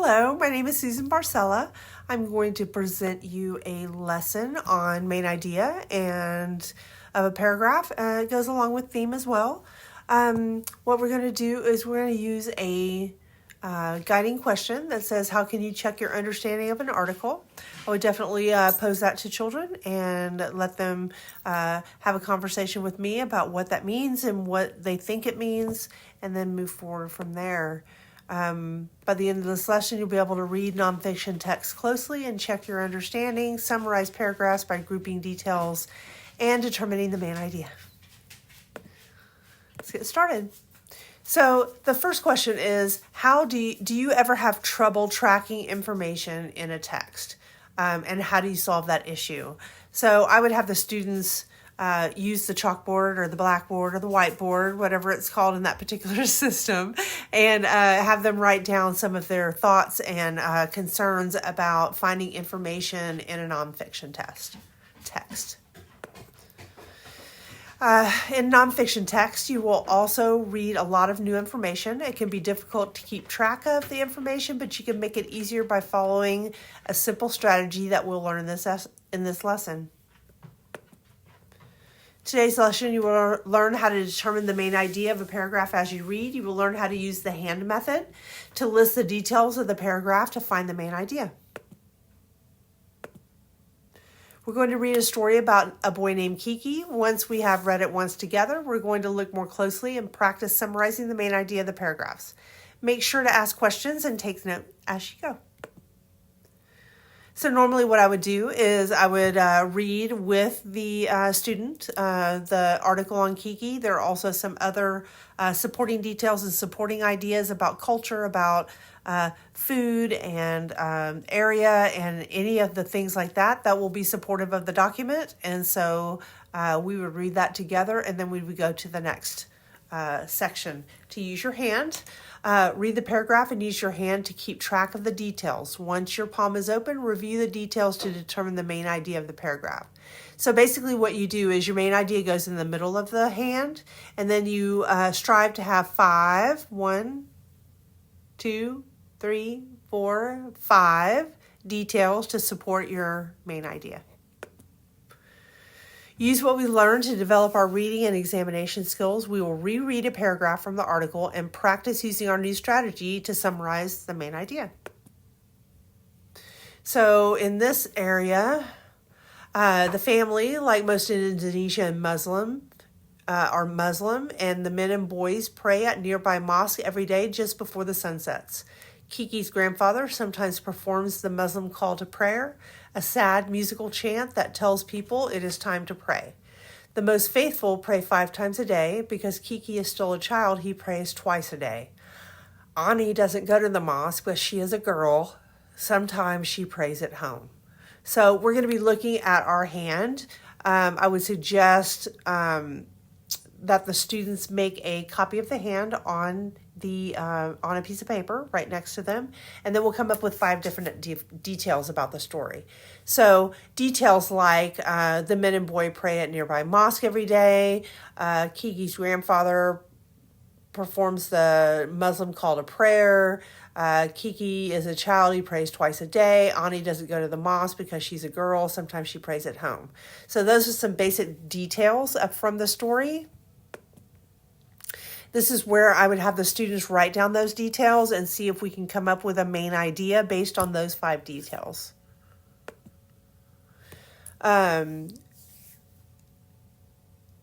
Hello, my name is Susan Bar-Sela. I'm going to present you a lesson on main idea and of a paragraph. It goes along with theme as well. What we're going to do is we're going to use a guiding question that says, how can you check your understanding of an article? I would definitely pose that to children and let them have a conversation with me about what that means and what they think it means, and then move forward from there. By the end of this lesson, you'll be able to read nonfiction text closely and check your understanding, summarize paragraphs by grouping details, and determining the main idea. Let's get started. So the first question is, how do you ever have trouble tracking information in a text? And how do you solve that issue? So I would have the students use the chalkboard or the blackboard or the whiteboard, whatever it's called in that particular system, and have them write down some of their thoughts and concerns about finding information in a nonfiction text. In nonfiction text, you will also read a lot of new information. It can be difficult to keep track of the information, but you can make it easier by following a simple strategy that we'll learn in this lesson. Today's lesson, you will learn how to determine the main idea of a paragraph as you read. You will learn how to use the hand method to list the details of the paragraph to find the main idea. We're going to read a story about a boy named Kiki. Once we have read it once together, we're going to look more closely and practice summarizing the main idea of the paragraphs. Make sure to ask questions and take note as you go. So normally what I would do is I would read with the student the article on Kiki. There are also some other supporting details and supporting ideas about culture, about food and area and any of the things like that will be supportive of the document. And so we would read that together, and then we would go to the next section. To use your hand, read the paragraph and use your hand to keep track of the details. Once your palm is open, review the details to determine the main idea of the paragraph. So basically what you do is your main idea goes in the middle of the hand, and then you strive to have 5 details to support your main idea. Use what we learned to develop our reading and examination skills. We will reread a paragraph from the article and practice using our new strategy to summarize the main idea. So in this area, the family, like most in Indonesia and are Muslim, and the men and boys pray at nearby mosque every day just before the sun sets. Kiki's grandfather sometimes performs the Muslim call to prayer, a sad musical chant that tells people it is time to pray. The most faithful pray 5 times a day. Because Kiki is still a child, he prays twice a day. Ani doesn't go to the mosque, but she is a girl. Sometimes she prays at home. So we're going to be looking at our hand. I would suggest that the students make a copy of the hand on a piece of paper right next to them, and then we'll come up with 5 different details about the story. So details like the men and boy pray at nearby mosque every day. Kiki's grandfather performs the Muslim call to prayer. Kiki is a child, he prays twice a day. Ani doesn't go to the mosque because she's a girl. Sometimes she prays at home. So those are some basic details from the story. This is where I would have the students write down those details and see if we can come up with a main idea based on those 5 details.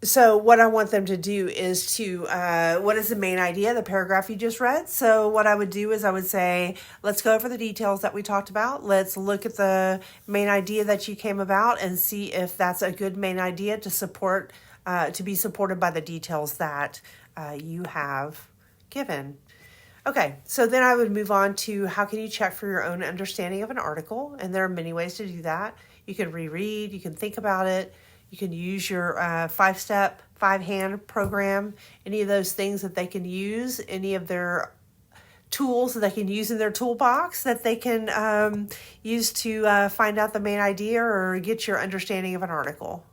So what I want them to do is to, what is the main idea, the paragraph you just read? So what I would do is I would say, let's go over the details that we talked about. Let's look at the main idea that you came about and see if that's a good main idea to be supported by the details that you have given. Okay, so then I would move on to how can you check for your own understanding of an article, and there are many ways to do that. You can reread, you can think about it, you can use your 5-step, 5-hand program, any of those things that they can use, any of their tools that they can use in their toolbox that they can use to find out the main idea or get your understanding of an article.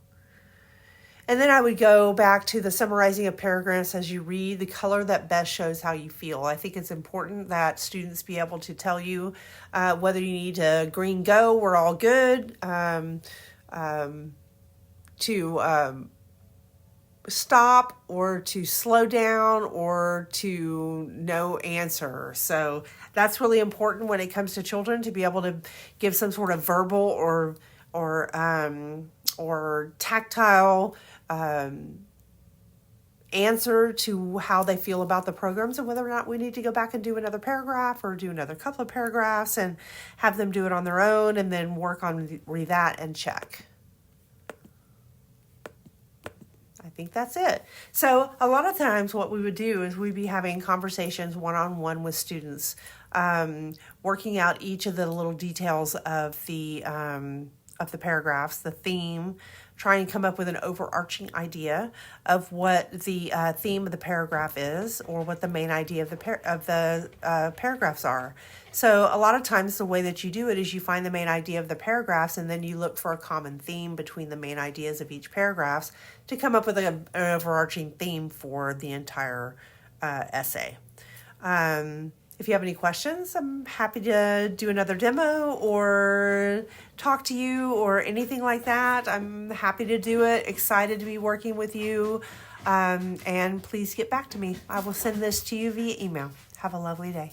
And then I would go back to the summarizing of paragraphs as you read, the color that best shows how you feel. I think it's important that students be able to tell you whether you need to green go, we're all good, to stop, or to slow down, or to no answer. So that's really important when it comes to children, to be able to give some sort of verbal or tactile answer to how they feel about the programs, and whether or not we need to go back and do another paragraph or do another couple of paragraphs and have them do it on their own, and then work on that and check. I think that's it. So a lot of times what we would do is we'd be having conversations one-on-one with students, working out each of the little details of the paragraphs, the theme, try and come up with an overarching idea of what the theme of the paragraph is, or what the main idea of the paragraphs are. So a lot of times the way that you do it is you find the main idea of the paragraphs, and then you look for a common theme between the main ideas of each paragraphs to come up with an overarching theme for the entire essay. If you have any questions, I'm happy to do another demo or talk to you or anything like that. I'm happy to do it. Excited to be working with you. And please get back to me. I will send this to you via email. Have a lovely day.